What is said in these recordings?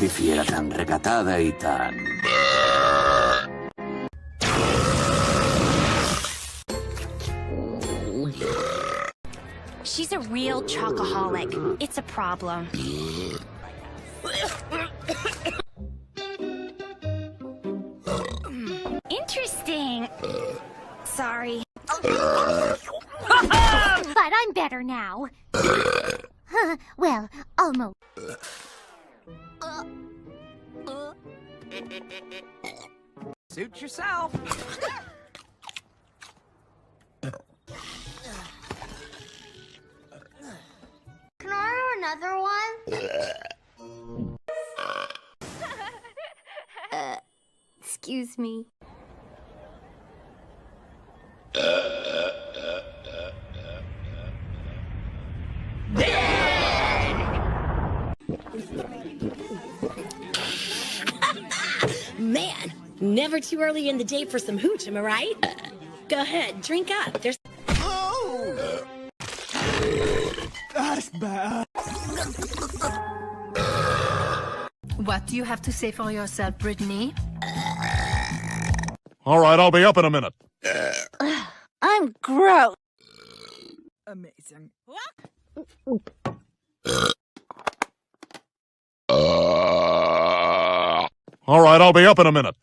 Fifi era tan recatada y tan... She's a real chocoholic. It's a problem. Interesting. Sorry. But I'm better now. Well, almost. Suit yourself. Can I order another one? Excuse me. Man, never too early in the day for some hooch, am I right? Go ahead, drink up. There's... Oh! That's bad. What do you have to say for yourself, Brittany? All right, I'll be up in a minute. I'm gross. Amazing. All right, I'll be up in a minute.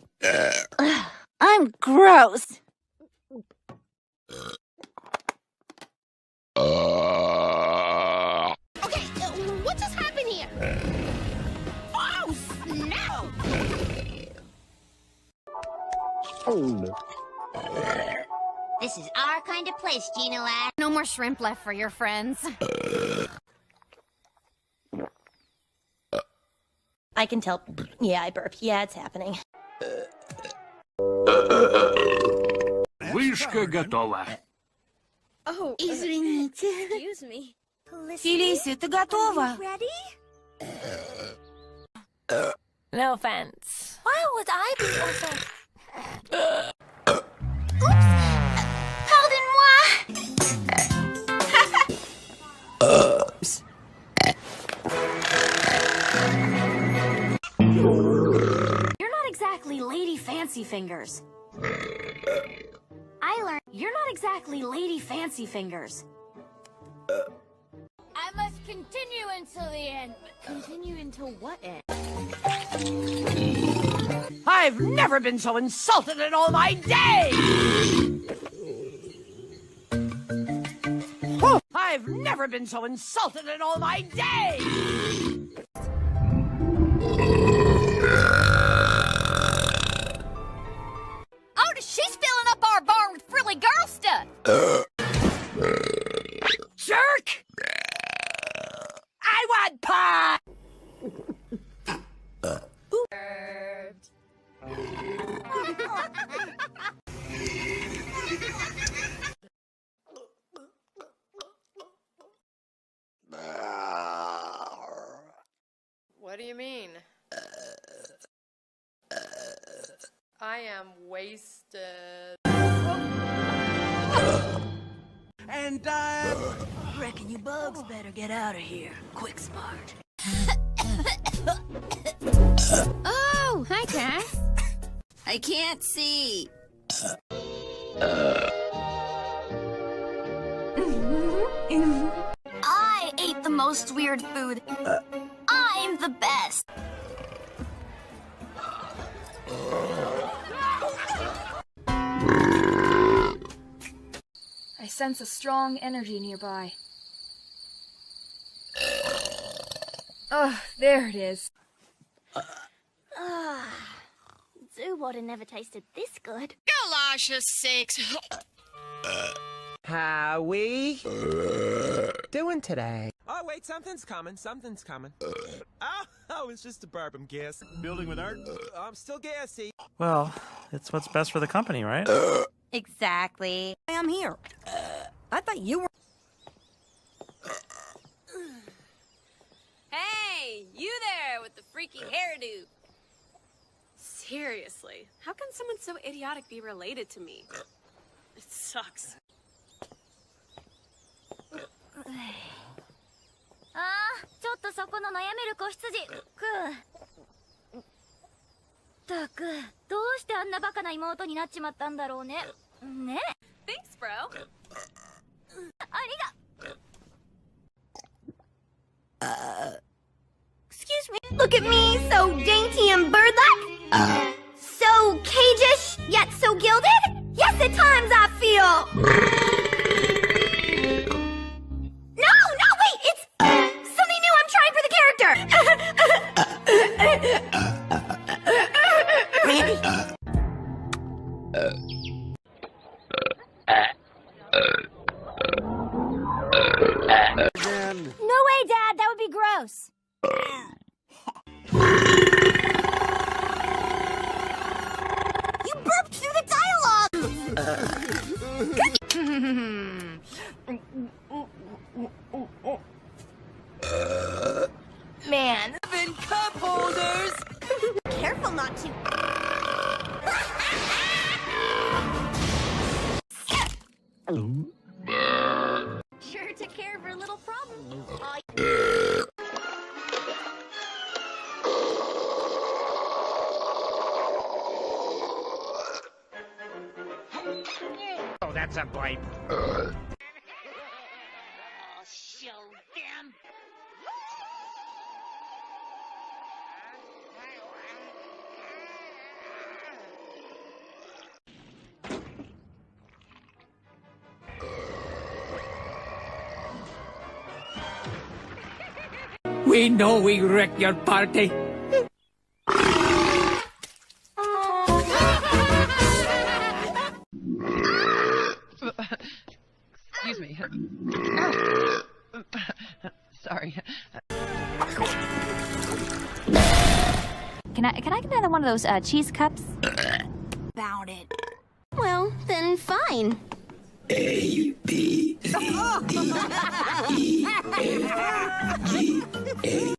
I'm gross. Okay, what just happened here? Oh, snap! This is our kind of place, Gina lad. No more shrimp left for your friends. I can tell. Yeah, I burped. Yeah, it's happening. Вышка готова. Oh, Извините. excuse me. Фелисия, ты готова? No offense. Why would I be offended? Pardon-moi. You're not exactly Lady Fancy Fingers. I learned. You're not exactly Lady Fancy Fingers. I must continue until the end. Continue until what end? I've never been so insulted in all my days! Oh, I've never been so insulted in all my days! Oh, she's filling up our bar with frilly girl stuff. Jerk! I want pie! What do you mean? I am wasted. And Reckon you bugs better get out of here. Quick smart. Oh, hi, Cass. I can't see. I ate the most weird food. I'm the best. I sense a strong energy nearby. Oh, there it is. Water never tasted this good. Galoshes sakes. how we doing today? Oh, wait, something's coming. Oh, it's just a burp, I'm gas. Building with art? I'm still gassy. Well, it's what's best for the company, right? Exactly. I'm here. I thought you were... Hey, you there with the freaky hairdo. Seriously, how can someone so idiotic be related to me? It sucks. ちょっとそこの悩める子羊。ったく、どうしてあんなバカな妹になっちまったんだろうね。ね。Thanks, bro. ありが。Excuse me. Look at me, so dainty and bird-like. So cage-ish, yet so gilded. Yes, at times I feel. No, wait, it's something new. I'm trying for the character. No way, Dad. That would be gross. You burped through the dialogue. Man. 7 cup holders! Careful not to. Sure took care of her little problem. Oh, that's a bite. Oh, show them! We know we wrecked your party. Excuse me. Sorry. Can I get another one of those cheese cups? About it. Well, then fine. A, B, C, D, E, F, G, A.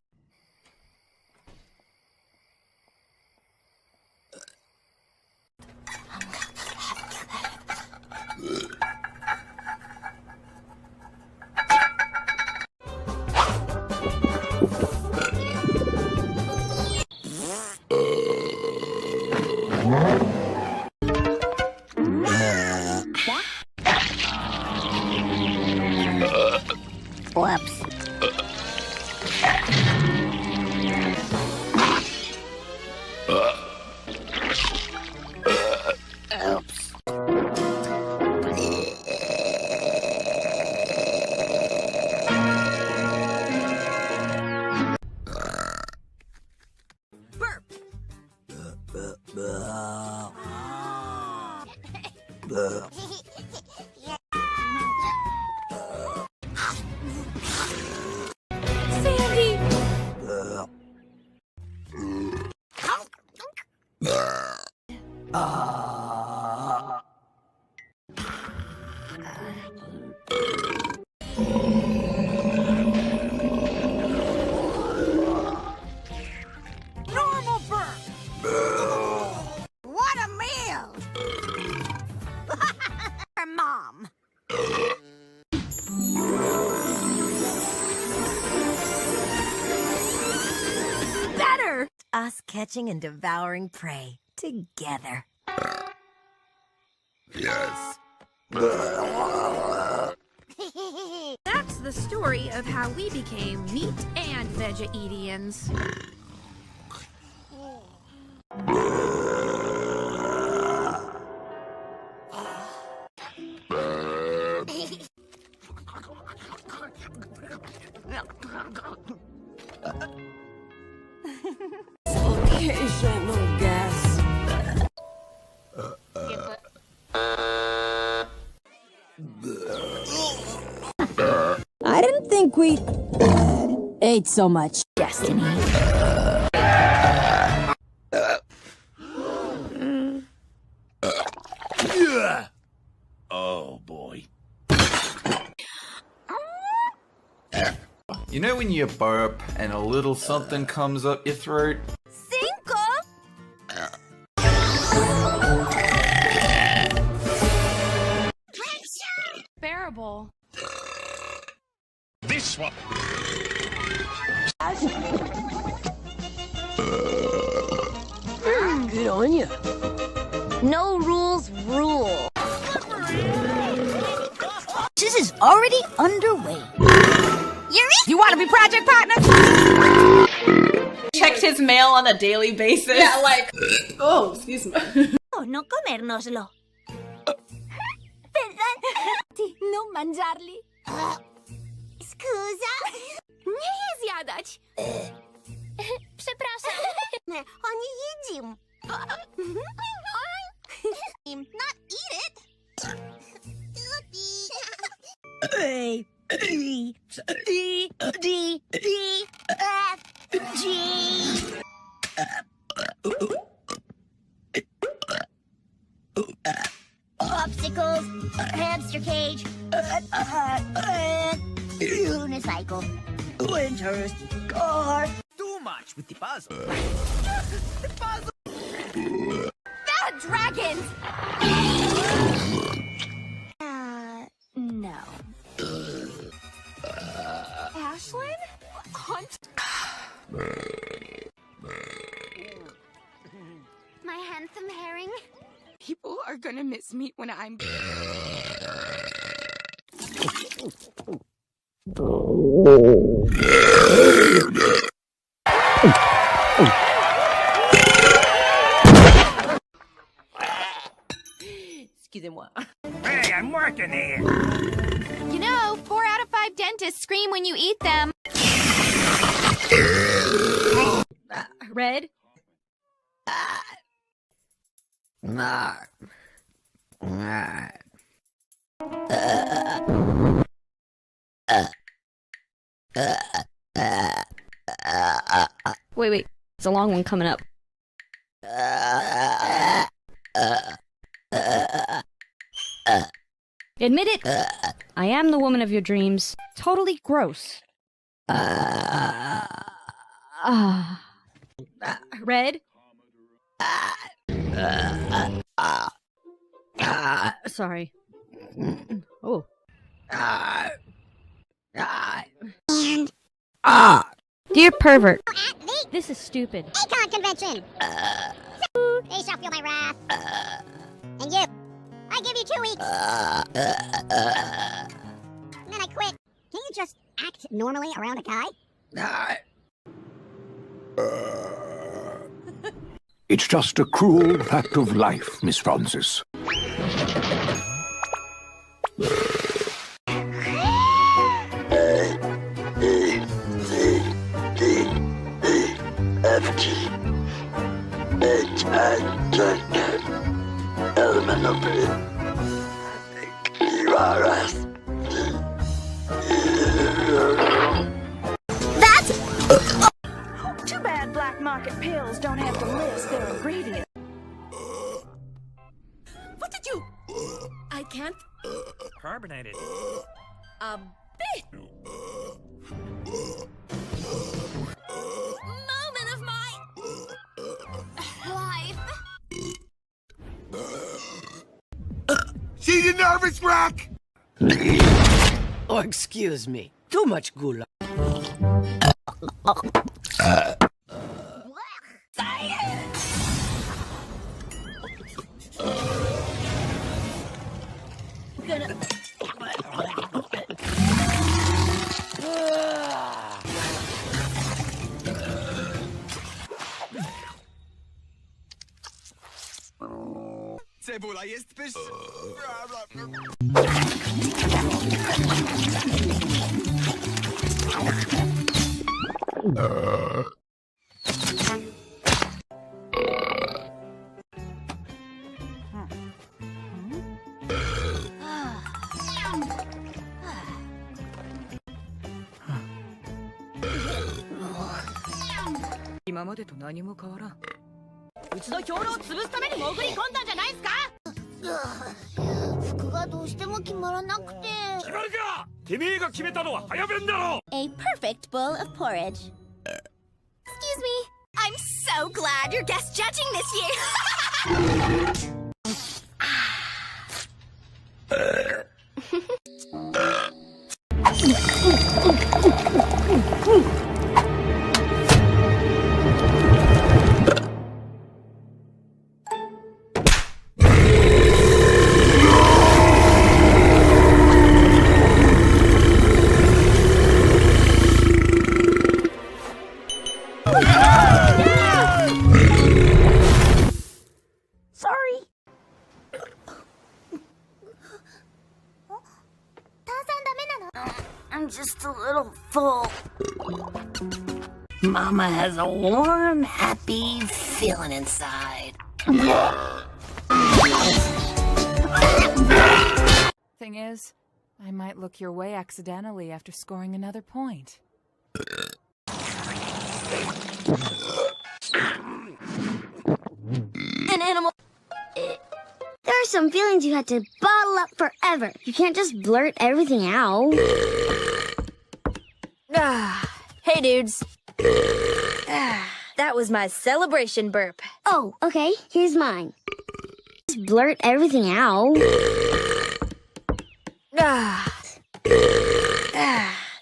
Whoops. Oops. Sandy! Normal burp! What a meal! Her mom! Better! Us catching and devouring prey together. Yes. That's the story of how we became meat and Veggiedians. Occasional gas. I didn't think we ate so much. Destiny. Oh boy. You know when you burp and a little something comes up your throat? Cinco! Bearable. This one. Good showing you. No rules rule. This is already underway. You want to be project partners? Checked his mail on a daily basis. Yeah, like. Oh, excuse me. Oh, no comérnoslo. No mangiarli. Scusa? Nie zjadać. Przepraszam. Oni jedzą. Not eat it. A, B, C, D, E, F, G. Obstacles, hamster cage, unicycle, winter's car. Too much with the puzzle. Bad dragons! No. Ashlyn? My handsome herring? People are gonna miss me when I'm. Excusez-moi. Hey, I'm working here. You know, 4 out of 5 dentists scream when you eat them. Red? Wait. It's a long one coming up. Admit it. I am the woman of your dreams. Totally gross. Red? Sorry. Oh. Dear pervert, this is stupid. Econ convention! They shall feel my wrath. And you, I give you 2 weeks. And then I quit. Can you just act normally around a guy? It's just a cruel fact of life, Miss Francis. That's... Too bad black market pills don't have to list their ingredients. What did you. I can't. Carbonated. A bit. Moment of my. Life. See you nervous, Rock? Oh, excuse me. Too much gula. Cebula jest pyszna. A perfect bowl of porridge. Excuse me. I'm so glad you're guest judging this year. mama has a warm, happy feeling inside. Thing is, I might look your way accidentally after scoring another point. An animal. There are some feelings you have to bottle up forever. You can't just blurt everything out. Hey, dudes. That was my celebration burp. Oh, okay. Here's mine. Just blurt everything out.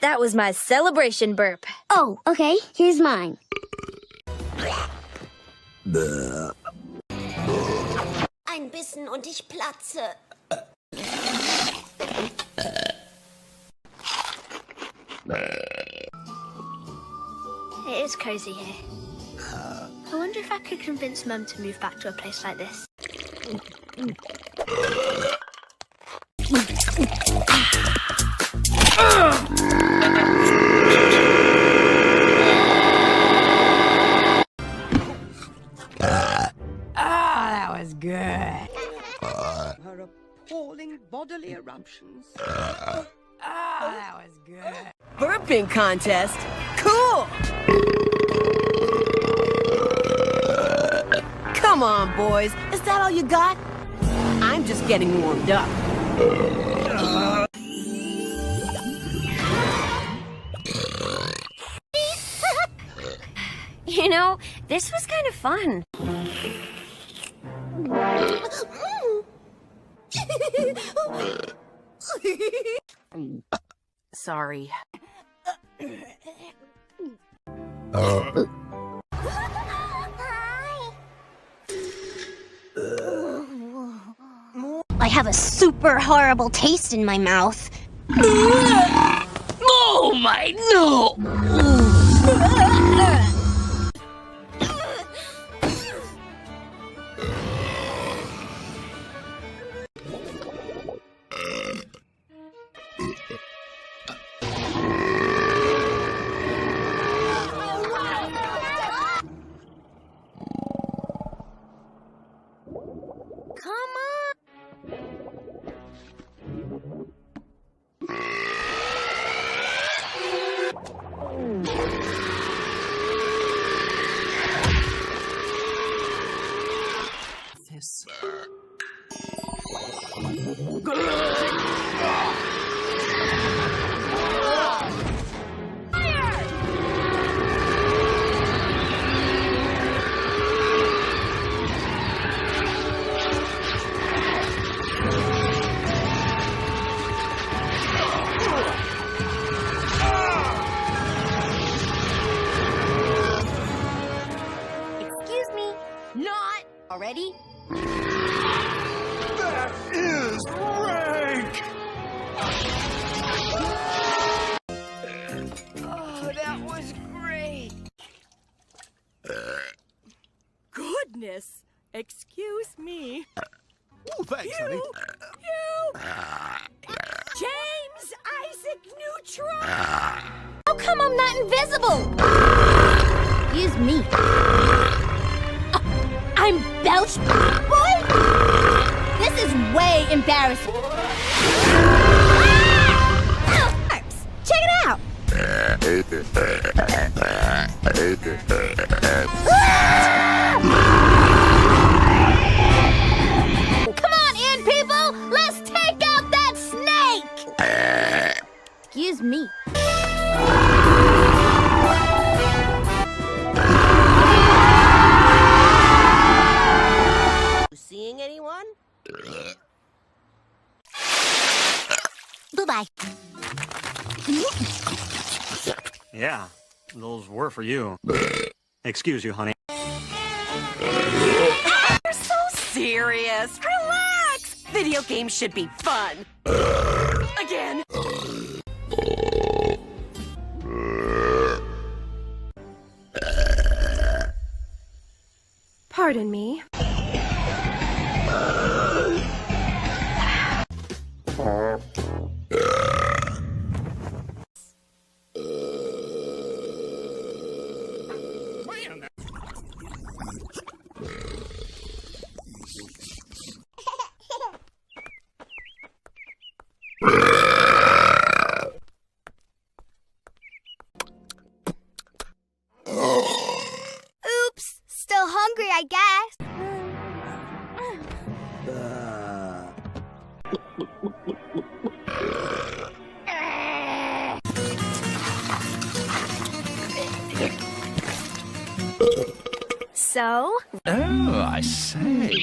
That was my celebration burp. Oh, okay. Here's mine. Ein Bissen und ich platze. It is cozy here. I wonder if I could convince Mum to move back to a place like this. That was good. Her appalling bodily eruptions. That was good. Burping contest? Cool! Come on, boys. Is that all you got? I'm just getting warmed up. You know, this was kind of fun. Sorry. I have a super horrible taste in my mouth. Oh my no! This. Excuse me. Not already? That is rank! Oh, that was great. Goodness. Excuse me. Oh, thanks, honey. James Isaac Neutron. How come I'm not invisible? Excuse me. I'm Belch Boy? This is way embarrassing. Check it out. Come on in, people. Let's take out that snake. Excuse me. Seeing anyone? Bye-bye. Yeah, those were for you. Excuse you, honey. You're so serious. Relax. Video games should be fun. Again. Pardon me. Oops, still hungry, I guess. So? Oh, I say.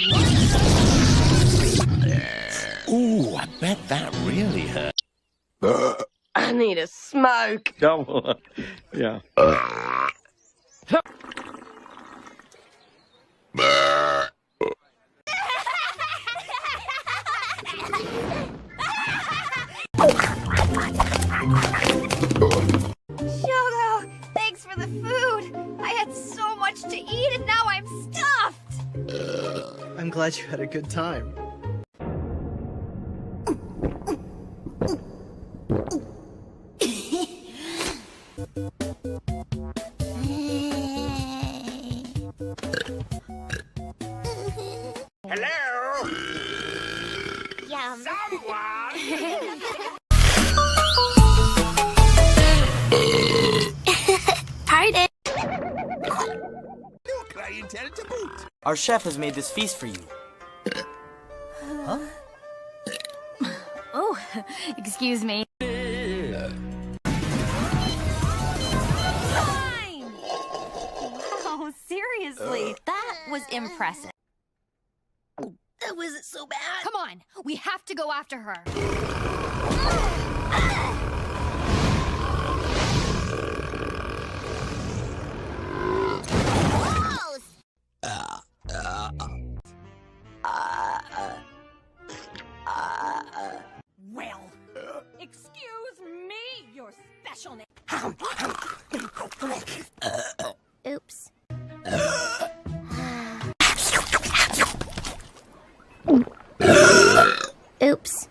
Ooh, I bet that really hurt. I need a smoke. Oh, yeah. Shogo, thanks for the food. I had so much to eat and now I'm stuffed. I'm glad you had a good time. Hello? Yum. Pardon. Look, I intended to boot. Our chef has made this feast for you. Huh? Oh, excuse me. Oh, seriously, that was impressive. That wasn't so bad. Come on, we have to go after her. Well, excuse me, your special name. Oops. Oops.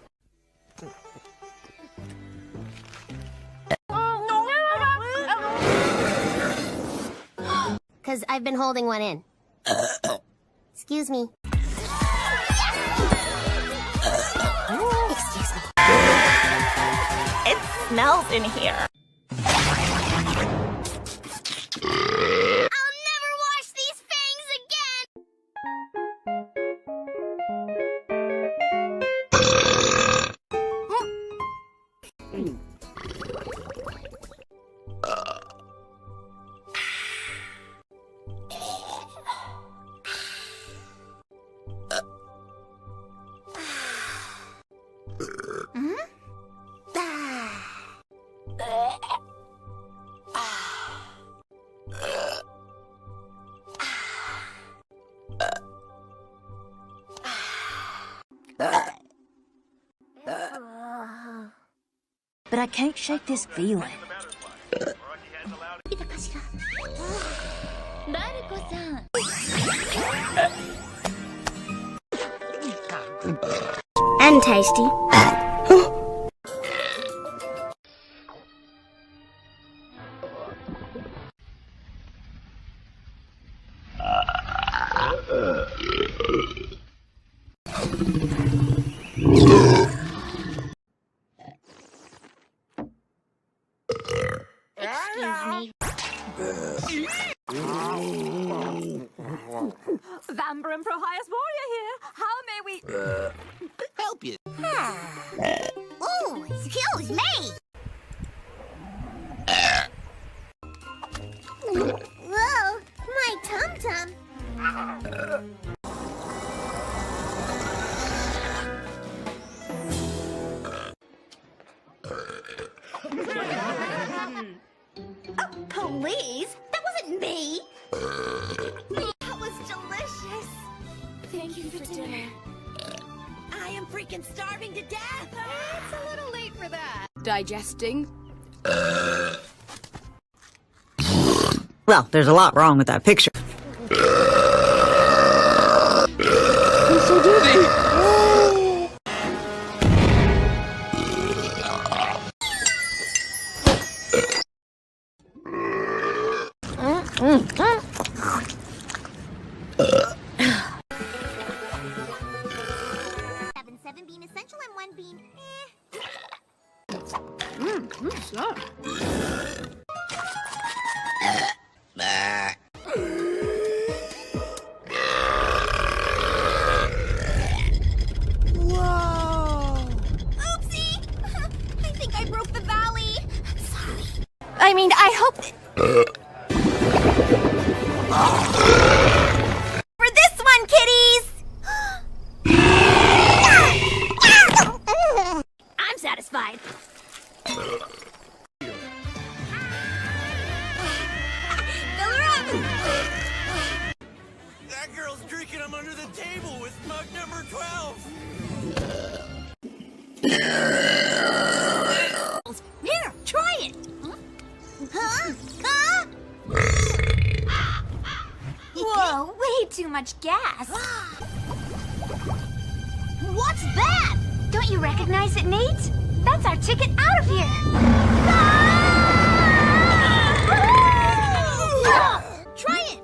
Because I've been holding one in. Excuse me. Excuse me. It smells in here. I'll never wash these fangs again! But I can't shake this feeling. And tasty. Vamber and Prohias Warrior here. How may we Help you. Ooh, excuse me! Whoa, my tum-tum. Please? That wasn't me! That was delicious! Thank you for dinner. I am freaking starving to death! It's a little late for that. Digesting. Well, there's a lot wrong with that picture. It's so dirty. Whoa! Oopsie! I think I broke the valley. I'm sorry. I mean, I hope that... For this one, kitties! I'm satisfied. Fill her up! That girl's drinking them under the table with mug number 12. Here, try it! Huh? Huh? Whoa, way too much gas. What's that? Don't you recognize it, Nate? That's our ticket out of here. Try it.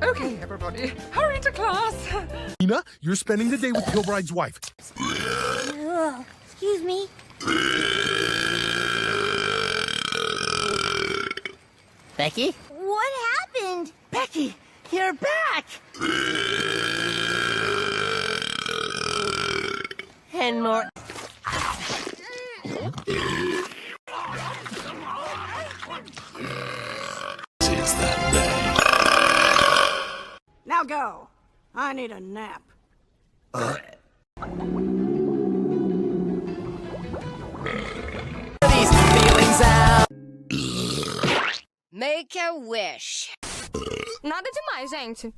Okay, everybody, hurry to class. Nina, you're spending the day with Kilbride's wife. Excuse me. Becky? What happened? Becky, you're back! And more. Since that day. Now go. I need a nap. These feelings out. Make a wish. Nada demais, gente.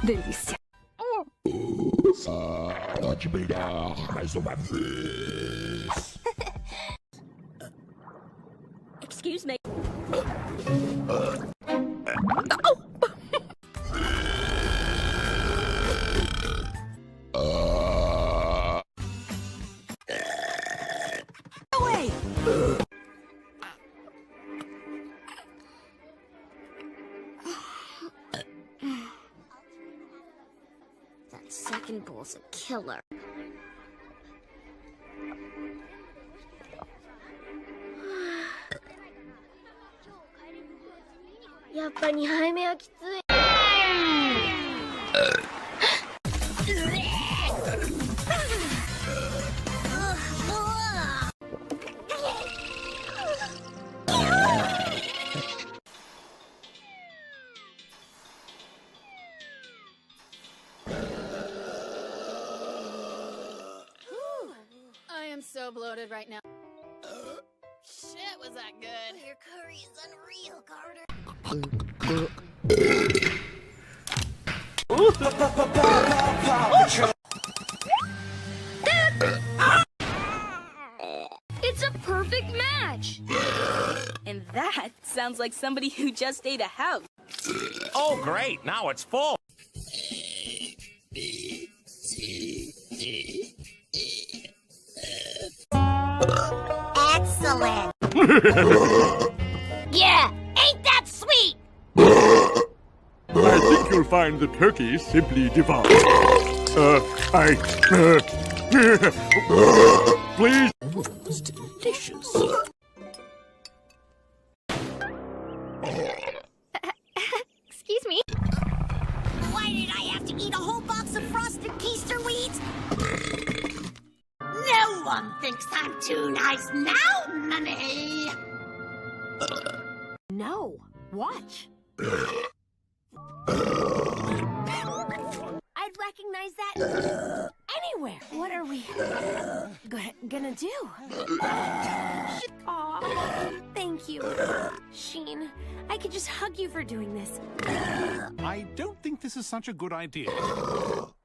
Delícia. Pode brilhar mais uma vez. Excuse me. Away. That second bowl's a killer.やっぱ2杯目はきつい。I am so bloated right now. Shit, was that good? Your curry is unreal, Carter. It's a perfect match. And that sounds like somebody who just ate a house. Oh, great. Now it's full. Excellent. Yeah, ain't that sweet? I think you'll find the turkey simply divine. Please. It's delicious. Excuse me. Why did I have to eat a whole box of frosted keister wheat? No one thinks I'm too nice now, Mummy. No. Watch. I'd recognize that anywhere. What are we gonna do? Aw, thank you. Sheen, I could just hug you for doing this. I don't think this is such a good idea.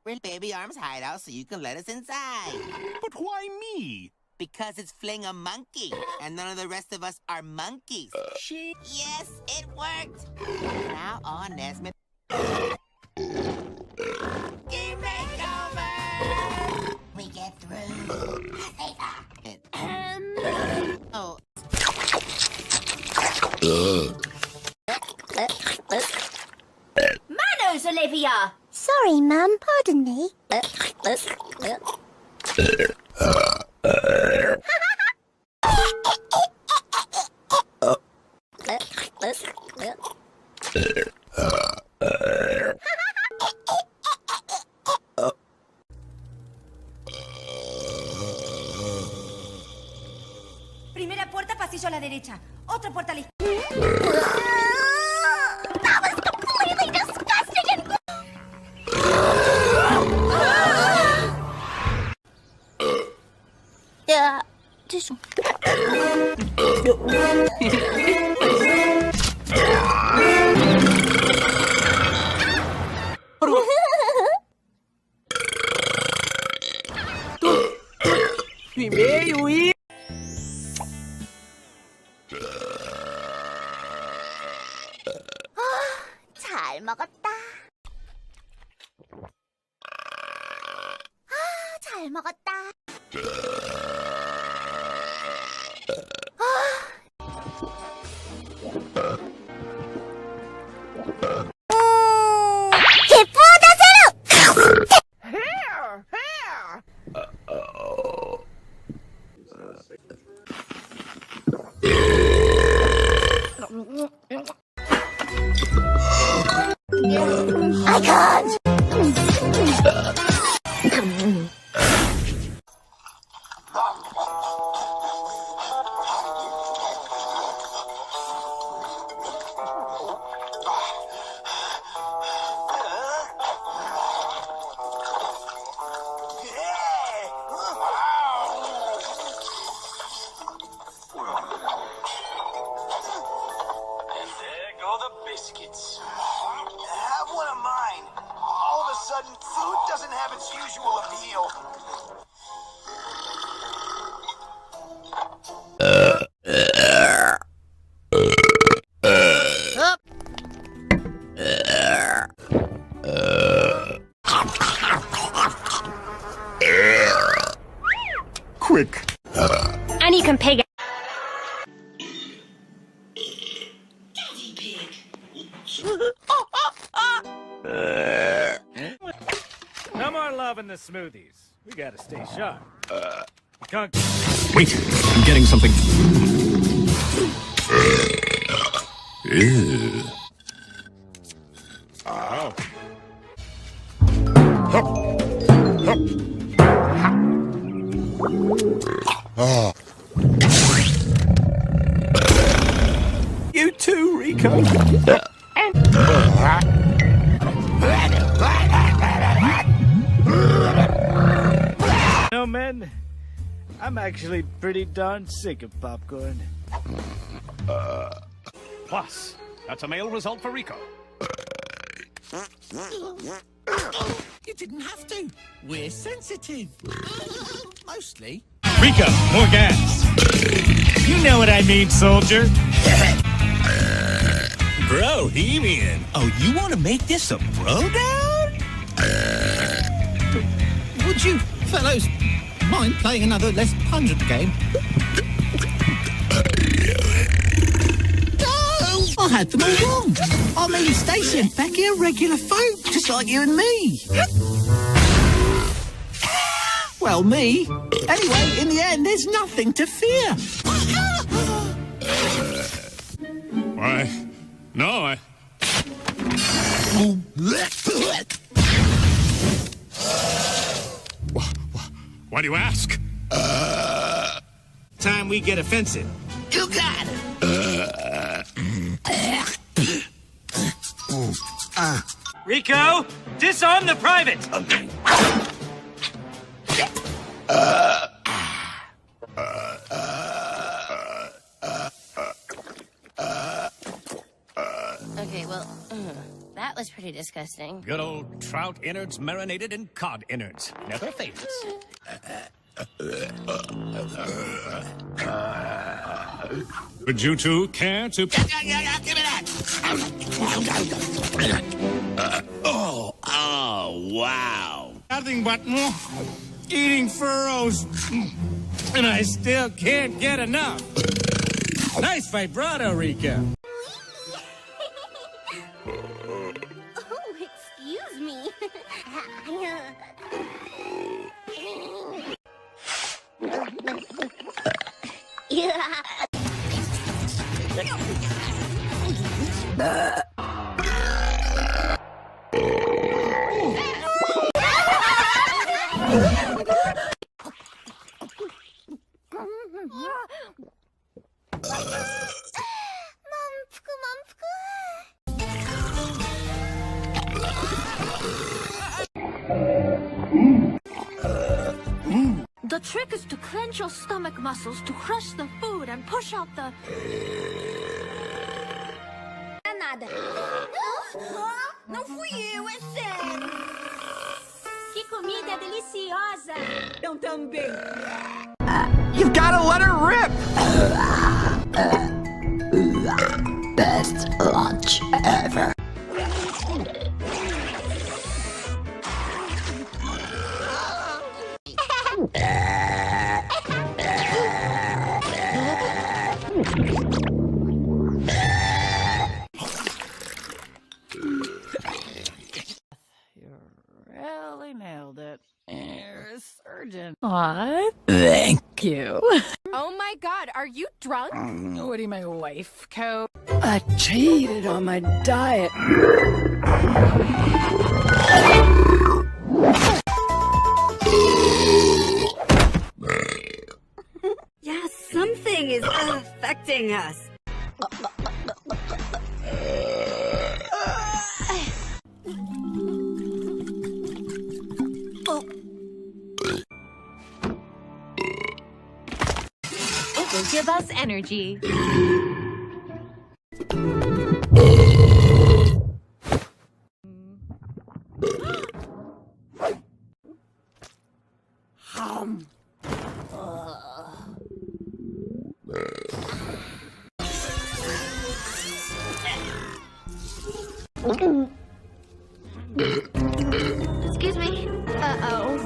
We're Baby Arm's hideout so you can let us inside. But why me? Because it's Fling a monkey, and none of the rest of us are monkeys. Yes, it worked. Now on Nesmith. Game makeover! We get through. Oh. caviar. Sorry, Mum. Pardon me. Primera puerta, pasillo a la derecha. Otra puerta a la izquierda. That was completely disgusting and... tissue. Primeiro e... 잘 먹었다. 잘 먹었다. 기쁘다 제로. I can't. Biscuits. Have one of mine. All of a sudden, food doesn't have its usual appeal. Quick. And you can pig it. No more love in the smoothies. We gotta stay sharp. Wait, I'm getting something. Ew. Oh. Oh. You too, Rico. No, men, I'm actually pretty darn sick of popcorn. Plus, that's a male result for Rico. You didn't have to. We're sensitive. Mostly. Rico, more gas. You know what I mean, soldier. Bohemian. Oh, you want to make this a throwdown? Would you fellows mind playing another less pungent game? No! I had them all wrong. I mean, Stacey and Becky are regular folk, just like you and me. Well, me. Anyway, in the end, there's nothing to fear. Why? No, I... Why do you ask? Time we get offensive. You got it. Rico, disarm the private. Okay, well, that was pretty disgusting. Good old trout innards marinated in cod innards. Never fails. Would you two care to... Give me that. Oh, wow. Nothing but eating furrows. And I still can't get enough. Nice vibrato, Rico. Oh, excuse The trick is to clench your stomach muscles to crush the food and push out the... Nada. Não fui eu, é sério. Que comida deliciosa. Eu também. You've gotta let her rip! Best lunch ever. Really nailed it. You're a surgeon. Thank you. Oh my god, are you drunk? What do you, my wife coat? I cheated on my diet. Yeah, something is affecting us. It will give us energy. Excuse me. Uh-oh.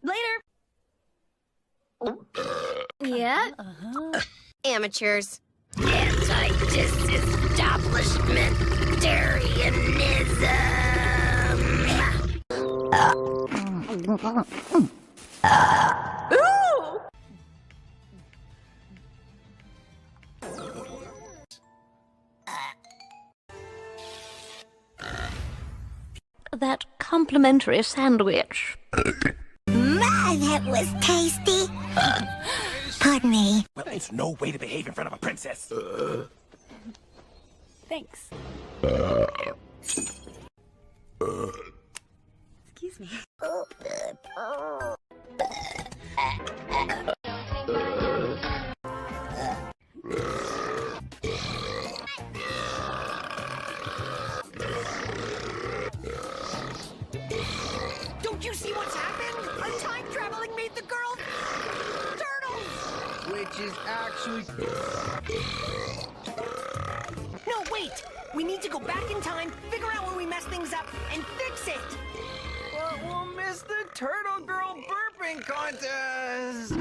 Later. Yeah? Amateurs. Ooh! That complimentary sandwich. My, that was tasty. Pardon me. Well, it's no way to behave in front of a princess. Thanks. Excuse me. Don't you see what's happened? A time traveling made the girl turtles! Which is actually... No, wait! We need to go back in time, figure out where we messed things up, and fix it! But we'll miss the Turtle Girl burping contest!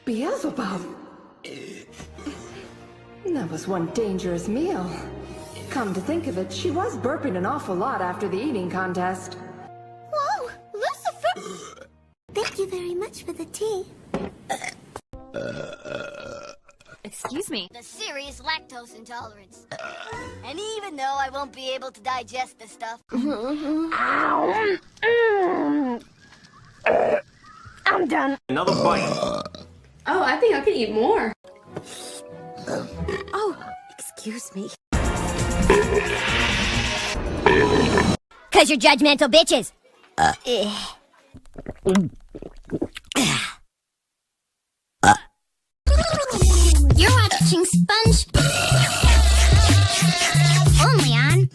Beelzebub! That was one dangerous meal. Come to think of it, she was burping an awful lot after the eating contest. Whoa, Lucifer! Thank you very much for the tea. Excuse me. The serious lactose intolerance. And even though I won't be able to digest the stuff. I'm done. Another bite. Oh, I think I could eat more. Oh, excuse me. 'Cause you're judgmental bitches. You're watching Sponge. Only on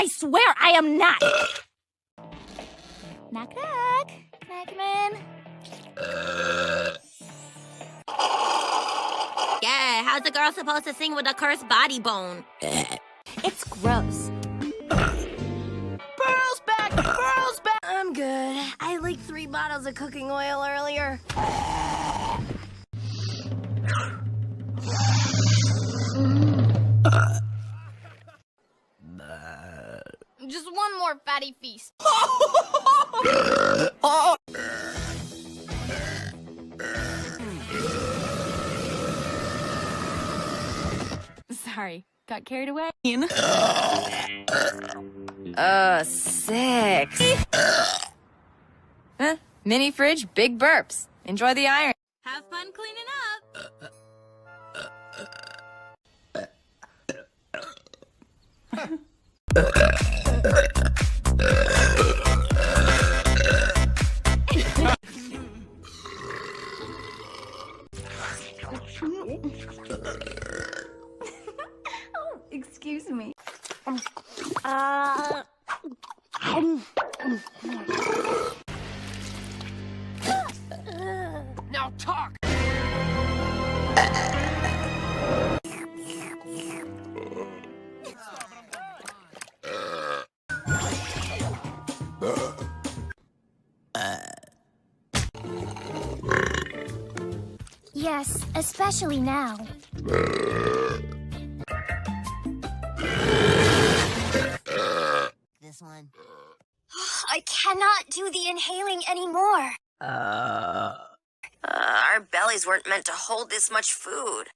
I swear I am not. Knock, knock. Can I come in? Yeah, how's a girl supposed to sing with a cursed body bone? It's gross. Burl's back! Burl's back! I'm good. I leaked 3 bottles of cooking oil earlier. Just one more fatty feast. Sorry, got carried away. Sick. Huh? Mini fridge, big burps. Enjoy the iron. Have fun cleaning up. Oh, excuse me. Now talk! Yes, especially now. This one. I cannot do the inhaling anymore. Our bellies weren't meant to hold this much food.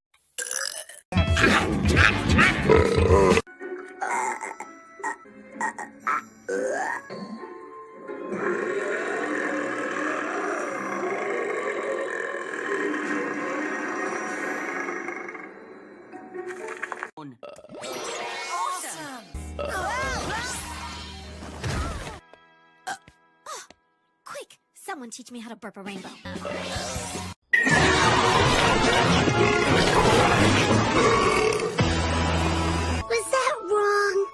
Quick, someone teach me how to burp a rainbow. Was that wrong?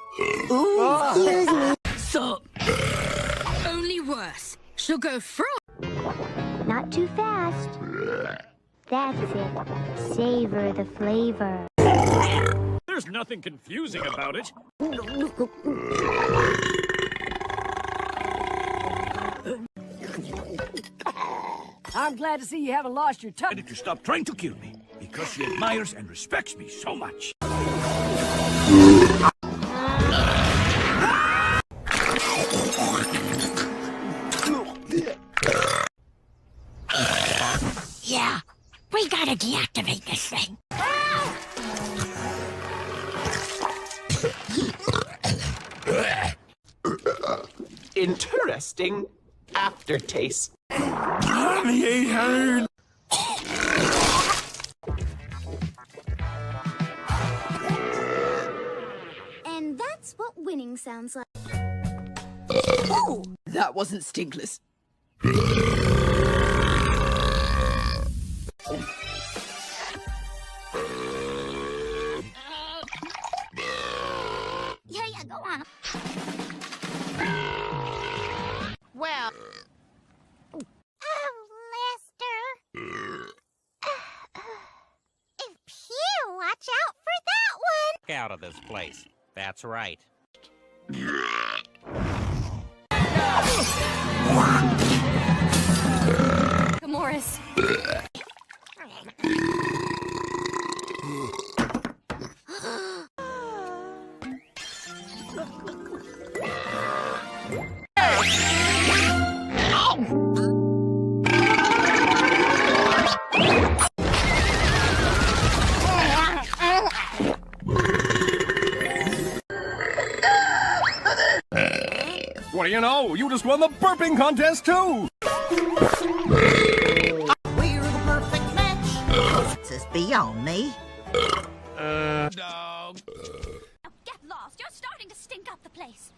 Ooh, excuse me. So, only worse. She'll go through. Not too fast. That's it. Savor the flavor. There's nothing confusing about it. I'm glad to see you haven't lost your touch. To stop trying to kill me, because she admires and respects me so much. Yeah, we gotta deactivate this thing. Interesting aftertaste. And that's what winning sounds like. Oh, that wasn't stinkless. Yeah, go on. Well, Lester. Phew, watch out for that one. Get out of this place. That's right. Morris. What do you know? You just won the burping contest, too! We're the perfect match. This is beyond me. Dog. Now get lost. You're starting to stink up the place.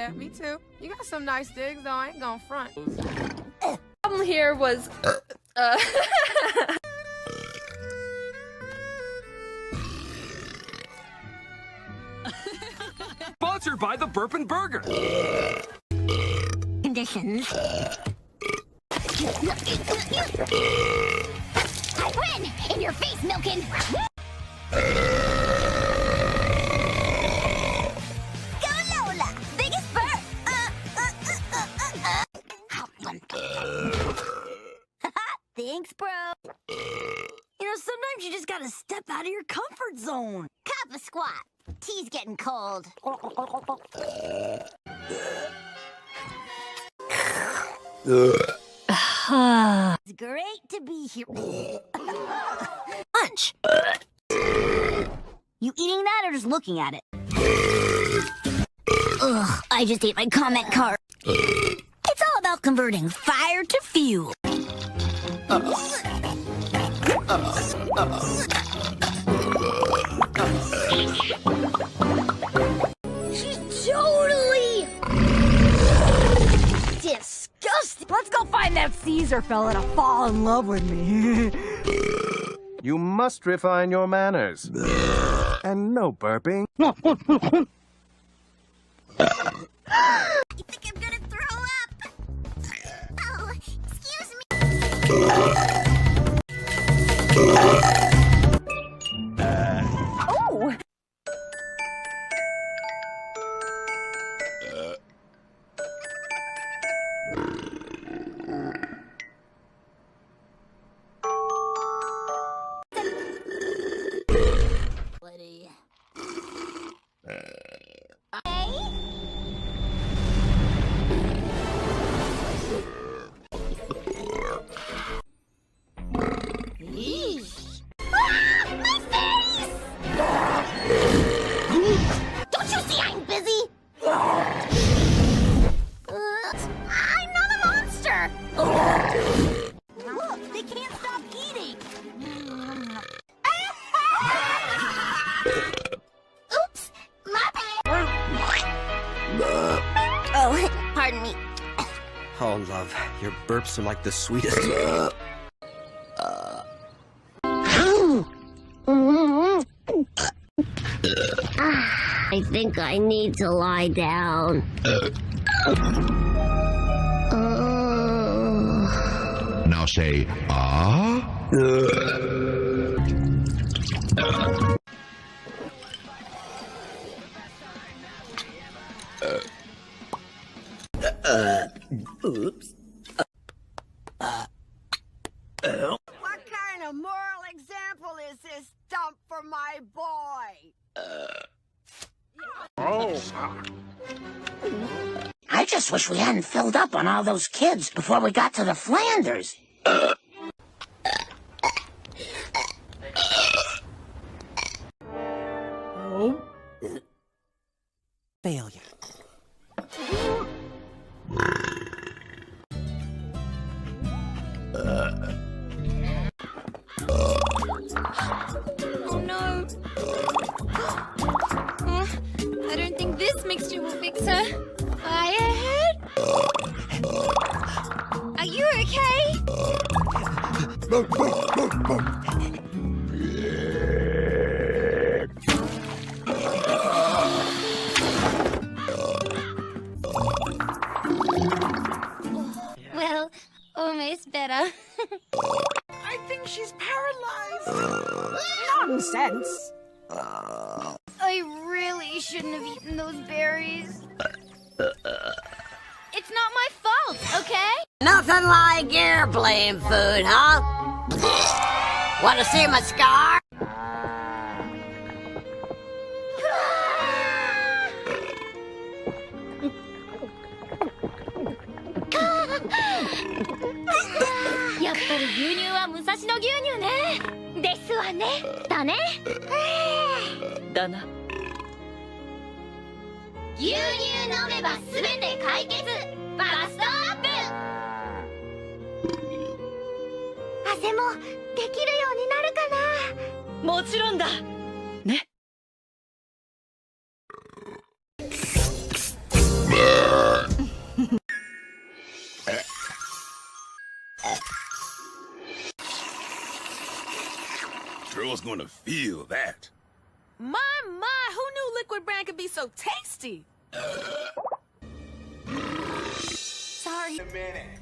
Yeah, me too. You got some nice digs, though. I ain't gonna front. Problem here was, Sponsored by the Burping Burger. Conditions. I win! In your face, Milkin! Go Lola! Biggest burp! Thanks, bro. You know, sometimes you just gotta step out of your comfort zone. Cop a squat. Tea's getting cold. It's great to be here. Lunch. You eating that or just looking at it? Ugh, I just ate my comment card. It's all about converting fire to fuel. She's totally disgusting. Let's go find that Caesar fella to fall in love with me. You must refine your manners. And no burping. You think I'm gonna throw up? Oh, excuse me. Oh! Buddy. My face! Don't you see I'm busy? I'm not a monster! Look, they can't stop eating! Oops! My bad! Oh, pardon me. Oh, love, your burps are like the sweetest. I think I need to lie down. Now say, ah? Oops. What kind of moral example is this dump for my boy? I just wish we hadn't filled up on all those kids before we got to the Flanders. Oh. Failure. Oh no. I don't think this mixture will fix her. Firehead? Are you okay? Well, almost better. I think she's paralyzed. Nonsense. I really shouldn't have eaten those berries. It's not my fault, okay? Nothing like airplane food, huh? Want to see my scar?やっぱり牛乳は武蔵野牛乳ね。ですわね。だね。だな。牛乳飲めばすべて解決。バストアップ。汗もできるようになるかな。もちろんだ。ね。gonna feel that. My, who knew liquid brand could be so tasty? Sorry. A minute.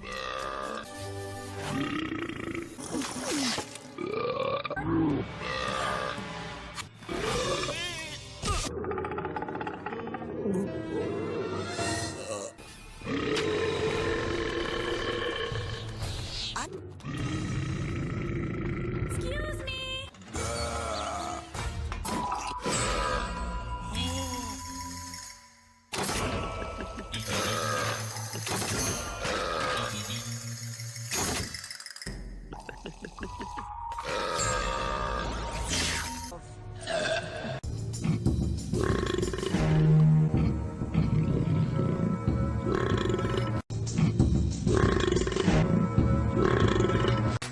Excuse me.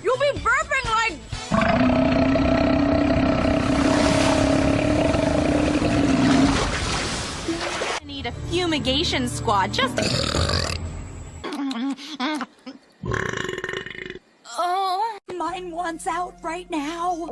You'll be burping like... I need a fumigation squad, just... Oh, mine wants out right now.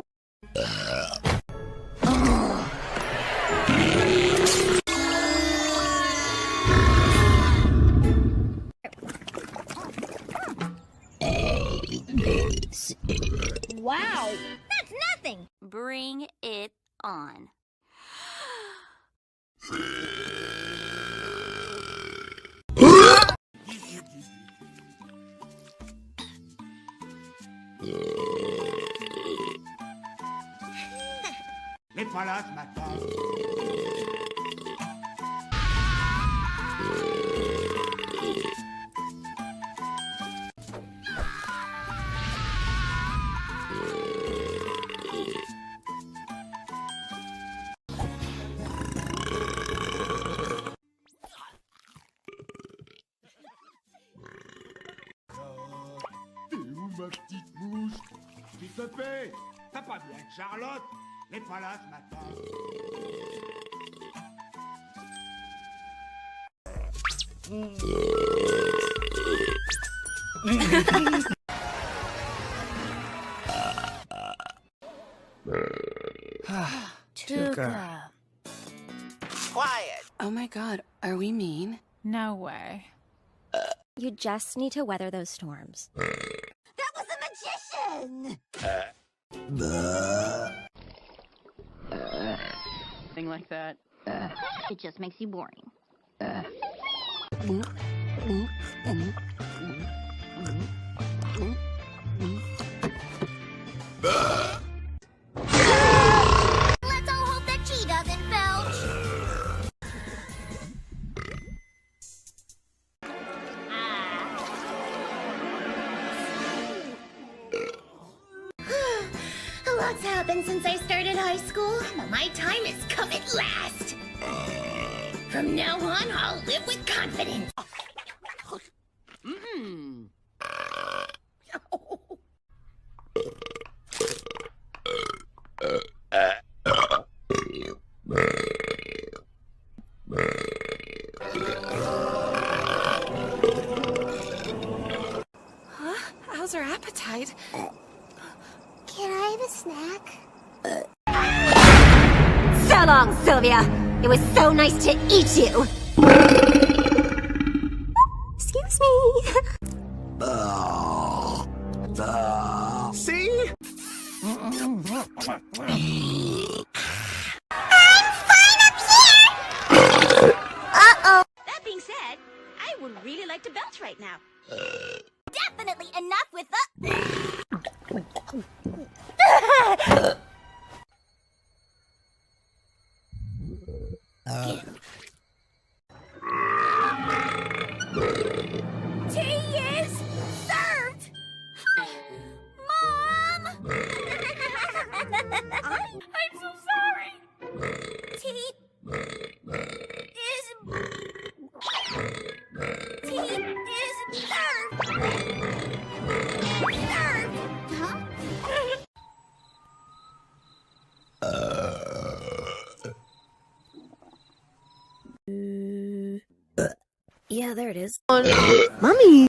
Wow, that's nothing. Bring it on. Les pas là ce matin. T'es où ma petite mouche? S'il te plaît, t'as pas vu avec Charlotte? Les pas là ce matin. Tuka. Quiet. Oh my god, are we mean? No way. You just need to weather those storms. That was a magician! Thing like that. It just makes you boring. Let's all hope that she doesn't belch. A lot's happened since I started high school, but my time has come at last. From now on, I'll live with confidence. Huh? How's her appetite? Can I have a snack? So long, Sylvia. It was so nice to eat you. Excuse me. See? I'm fine up here! Uh-oh. That being said, I would really like to belch right now. Definitely enough with the... Tea is served! Mom! I'm so sorry! Tea is served! Served! Huh? Yeah, there it is. Mommy!